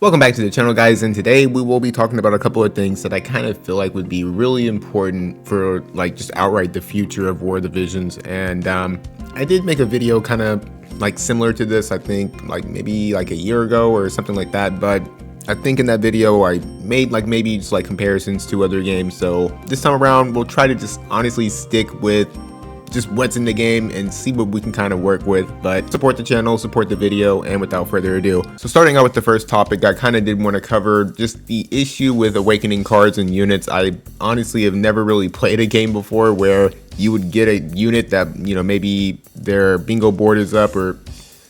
Welcome back to the channel, guys, and today we will be talking about a couple of things that I kind of feel like would be really important for like just outright the future of War of the Visions. And I did make a video kind of like similar to this, I think like maybe like a year ago or something like that, but I think in that video I made like maybe just like comparisons to other games. So this time around we'll try to just honestly stick with just what's in the game and see what we can kind of work with. But support the channel, support the video, and without further ado, so starting out with the first topic, I kind of did want to cover just the issue with awakening cards and units. I honestly have never really played a game before where you would get a unit that, you know, maybe their bingo board is up or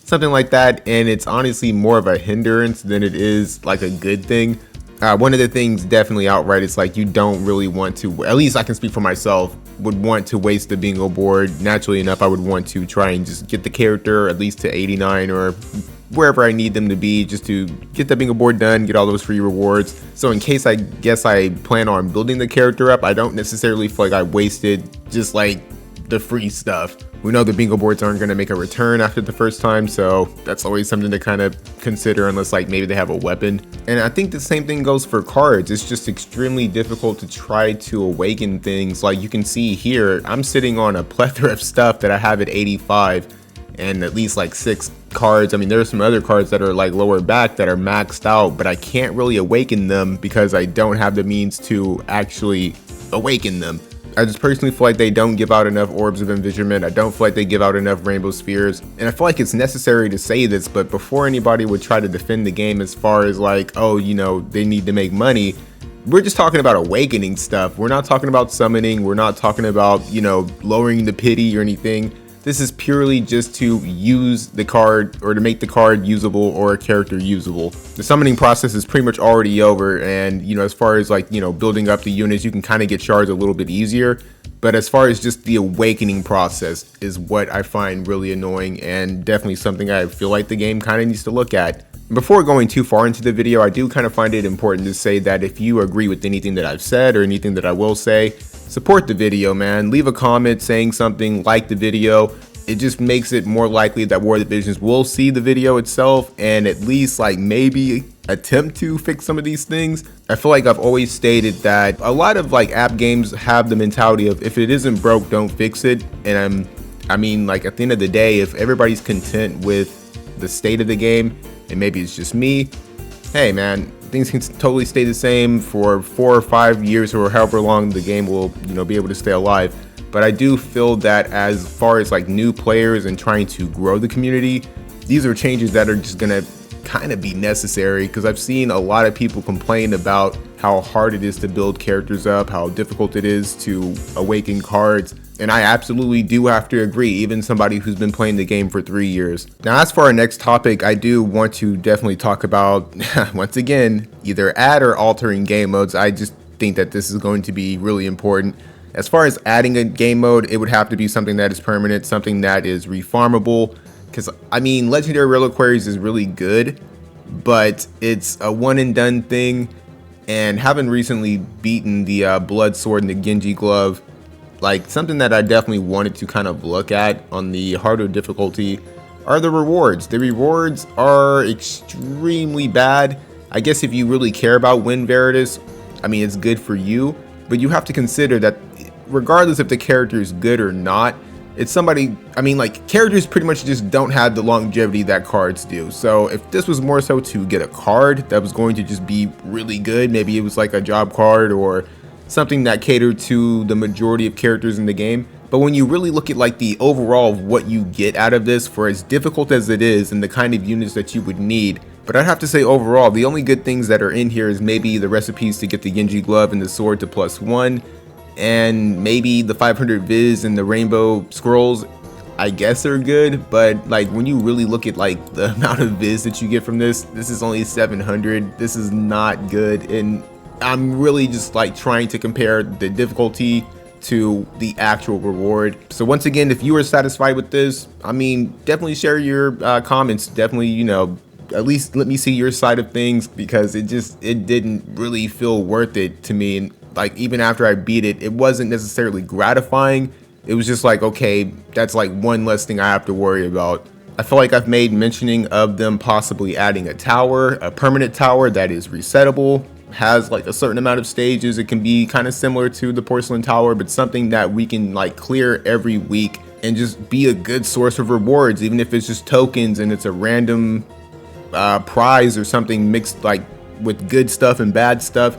something like that, and it's honestly more of a hindrance than it is like a good thing. One of the things definitely outright is like you don't really want to, at least I can speak for myself, would want to waste the bingo board. Naturally enough, I would want to try and just get the character at least to 89 or wherever I need them to be just to get the bingo board done, get all those free rewards. So in case I guess I plan on building the character up, I don't necessarily feel like I wasted just like the free stuff. We know the bingo boards aren't going to make a return after the first time, so that's always something to kind of consider unless like maybe they have a weapon. And I think the same thing goes for cards. It's just extremely difficult to try to awaken things. Like you can see here, I'm sitting on a plethora of stuff that I have at 85 and at least like 6 cards. I mean, there's some other cards that are like lower back that are maxed out, but I can't really awaken them because I don't have the means to actually awaken them. I just personally feel like they don't give out enough orbs of envisionment. I don't feel like they give out enough rainbow spheres. And I feel like it's necessary to say this, but before anybody would try to defend the game as far as like, oh, you know, they need to make money, we're just talking about awakening stuff. We're not talking about summoning. We're not talking about, you know, lowering the pity or anything. This is purely just to use the card or to make the card usable or a character usable. The summoning process is pretty much already over, and you know, as far as like, you know, building up the units, you can kind of get shards a little bit easier. But as far as just the awakening process is what I find really annoying and definitely something I feel like the game kind of needs to look at. Before going too far into the video, I do kind of find it important to say that if you agree with anything that I've said or anything that I will say, support the video, man. Leave a comment saying something, like the video. It just makes it more likely that War of the Visions will see the video itself and at least like maybe attempt to fix some of these things. I feel like I've always stated that a lot of like app games have the mentality of if it isn't broke, don't fix it. And I mean, like at the end of the day, if everybody's content with the state of the game, and maybe it's just me, hey man, things can totally stay the same for 4 or 5 years or however long the game will, you know, be able to stay alive. But I do feel that as far as like new players and trying to grow the community, these are changes that are just gonna kind of be necessary, because I've seen a lot of people complain about how hard it is to build characters up, how difficult it is to awaken cards. And I absolutely do have to agree, even somebody who's been playing the game for 3 years. Now, as for our next topic, I do want to definitely talk about, once again, either add or altering game modes. I just think that this is going to be really important. As far as adding a game mode, it would have to be something that is permanent, something that is refarmable. Because, I mean, Legendary Reliquaries is really good, but it's a one and done thing. And having recently beaten the Blood Sword and the Genji Glove, like something that I definitely wanted to kind of look at on the harder difficulty are the rewards. The rewards are extremely bad. I guess if you really care about Win Veritas, I mean, it's good for you, but you have to consider that regardless if the character is good or not, it's somebody, I mean, like characters pretty much just don't have the longevity that cards do. So if this was more so to get a card that was going to just be really good, maybe it was like a job card or something that catered to the majority of characters in the game. But when you really look at like the overall of what you get out of this, for as difficult as it is and the kind of units that you would need, but I'd have to say overall, the only good things that are in here is maybe the recipes to get the Genji Glove and the sword to +1, and maybe the 500 Viz and the Rainbow Scrolls, I guess are good. But like when you really look at like the amount of Viz that you get from this is only 700. This is not good, and I'm really just like trying to compare the difficulty to the actual reward. So once again, if you are satisfied with this, I mean, definitely share your comments. Definitely, you know, at least let me see your side of things, because it didn't really feel worth it to me. And like even after I beat it, it wasn't necessarily gratifying. It was just like, okay, that's like one less thing I have to worry about. I feel like I've made mentioning of them possibly adding a tower, a permanent tower that is resettable, has like a certain amount of stages. It can be kind of similar to the porcelain tower, but something that we can like clear every week and just be a good source of rewards, even if it's just tokens and it's a random prize or something mixed like with good stuff and bad stuff.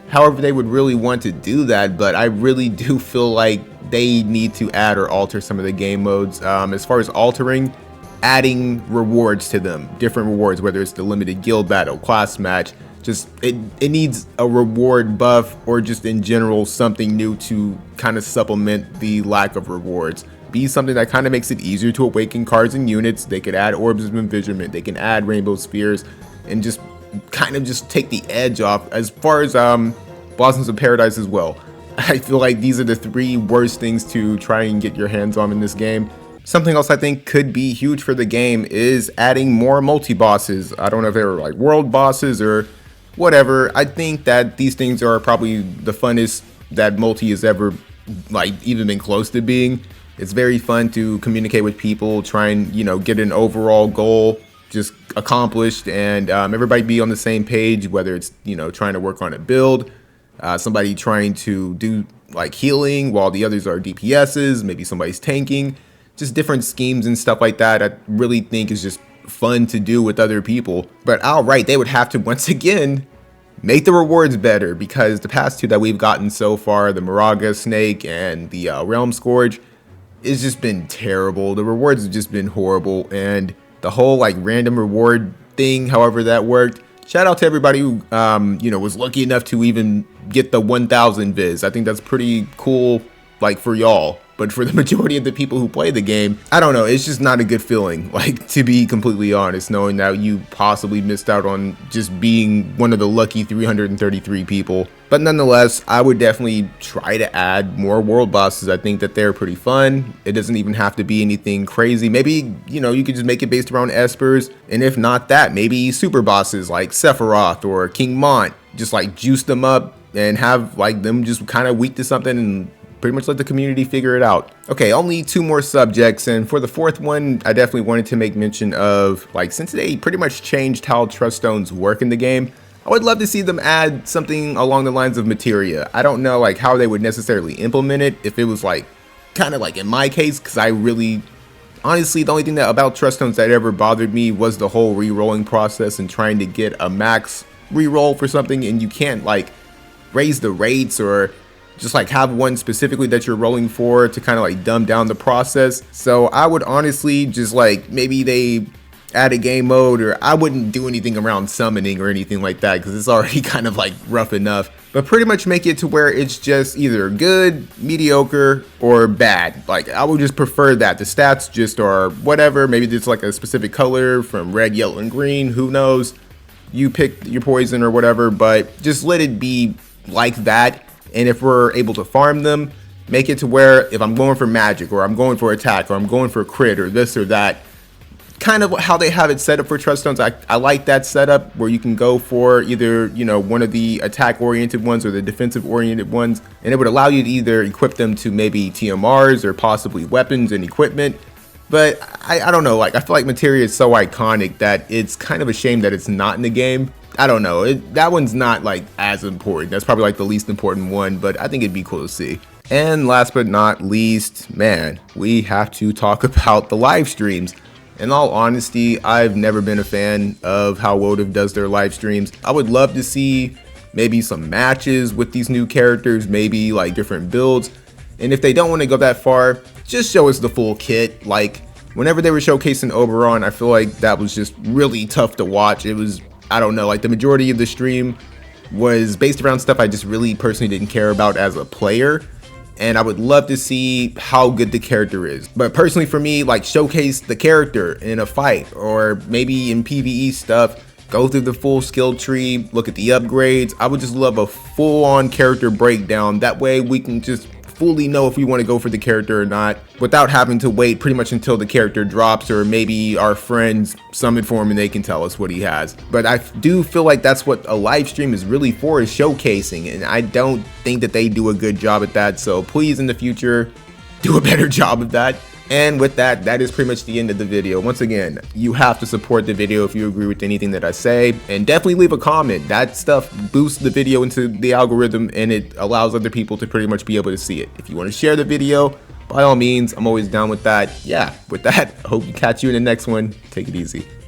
However they would really want to do that, but I really do feel like they need to add or alter some of the game modes. As far as altering, adding rewards to them, different rewards, whether it's the limited guild battle, class match, just it needs a reward buff, or just in general something new to kind of supplement the lack of rewards. Be something that kind of makes it easier to awaken cards and units. They could add orbs of envisionment, they can add rainbow spheres, and just kind of just take the edge off. As far as Blossoms of Paradise as well, I feel like these are the three worst things to try and get your hands on in this game. Something else I think could be huge for the game is adding more multi-bosses. I don't know if they were like world bosses or whatever. I think that these things are probably the funnest that multi has ever like even been close to being. It's very fun to communicate with people, try and, you know, get an overall goal just accomplished, and everybody be on the same page, whether it's, you know, trying to work on a build, somebody trying to do like healing while the others are DPSs, maybe somebody's tanking, just different schemes and stuff like that. I really think is just fun to do with other people. But outright, they would have to once again make the rewards better, because the past two that we've gotten so far, the Moraga Snake and the Realm Scourge, it's just been terrible. The rewards have just been horrible, and the whole like random reward thing, however that worked, shout out to everybody who you know, was lucky enough to even get the 1000 viz. I think that's pretty cool, like for y'all. But for the majority of the people who play the game, I don't know, it's just not a good feeling, like, to be completely honest, knowing that you possibly missed out on just being one of the lucky 333 people. But nonetheless, I would definitely try to add more world bosses. I think that they're pretty fun. It doesn't even have to be anything crazy. Maybe, you know, you could just make it based around espers, and if not that, maybe super bosses like Sephiroth or King Mont, just like juice them up and have like them just kind of weak to something and pretty much let the community figure it out. Okay, only two more subjects, and for the fourth one, I definitely wanted to make mention of, like, since they pretty much changed how trust stones work in the game, I would love to see them add something along the lines of materia. I don't know like how they would necessarily implement it, if it was like kind of like in my case, because I really honestly, the only thing that about trust stones that ever bothered me was the whole re-rolling process and trying to get a max re-roll for something, and you can't like raise the rates or just like have one specifically that you're rolling for to kind of like dumb down the process. So I would honestly just like, maybe they add a game mode, or I wouldn't do anything around summoning or anything like that, because it's already kind of like rough enough, but pretty much make it to where it's just either good, mediocre, or bad. Like, I would just prefer that the stats just are whatever. Maybe it's like a specific color from red, yellow, and green, who knows, you pick your poison or whatever, but just let it be like that. And if we're able to farm them, make it to where if I'm going for magic, or I'm going for attack, or I'm going for crit, or this or that, kind of how they have it set up for trust stones. I like that setup where you can go for either, you know, one of the attack oriented ones or the defensive oriented ones, and it would allow you to either equip them to maybe TMRs or possibly weapons and equipment. But I don't know, like, I feel like materia is so iconic that it's kind of a shame that it's not in the game. I don't know, that one's not like as important. That's probably like the least important one, but I think it'd be cool to see. And last but not least, man, we have to talk about the live streams. In all honesty, I've never been a fan of how Wotive does their live streams. I would love to see maybe some matches with these new characters, maybe like different builds. And if they don't want to go that far, just show us the full kit. Like, whenever they were showcasing Oberon, I feel like that was just really tough to watch. It was, I don't know, like the majority of the stream was based around stuff I just really personally didn't care about as a player. And I would love to see how good the character is. But personally for me, like, showcase the character in a fight, or maybe in PvE stuff, go through the full skill tree, look at the upgrades. I would just love a full-on character breakdown. That way we can just fully know if we want to go for the character or not, without having to wait pretty much until the character drops, or maybe our friends summon for him and they can tell us what he has. But I do feel like that's what a live stream is really for, is showcasing, and I don't think that they do a good job at that. So please, in the future, do a better job of that. And with that, that is pretty much the end of the video. Once again, you have to support the video if you agree with anything that I say, and definitely leave a comment. That stuff boosts the video into the algorithm, and it allows other people to pretty much be able to see it. If you want to share the video, by all means, I'm always down with that. Yeah, with that, I hope to catch you in the next one. Take it easy.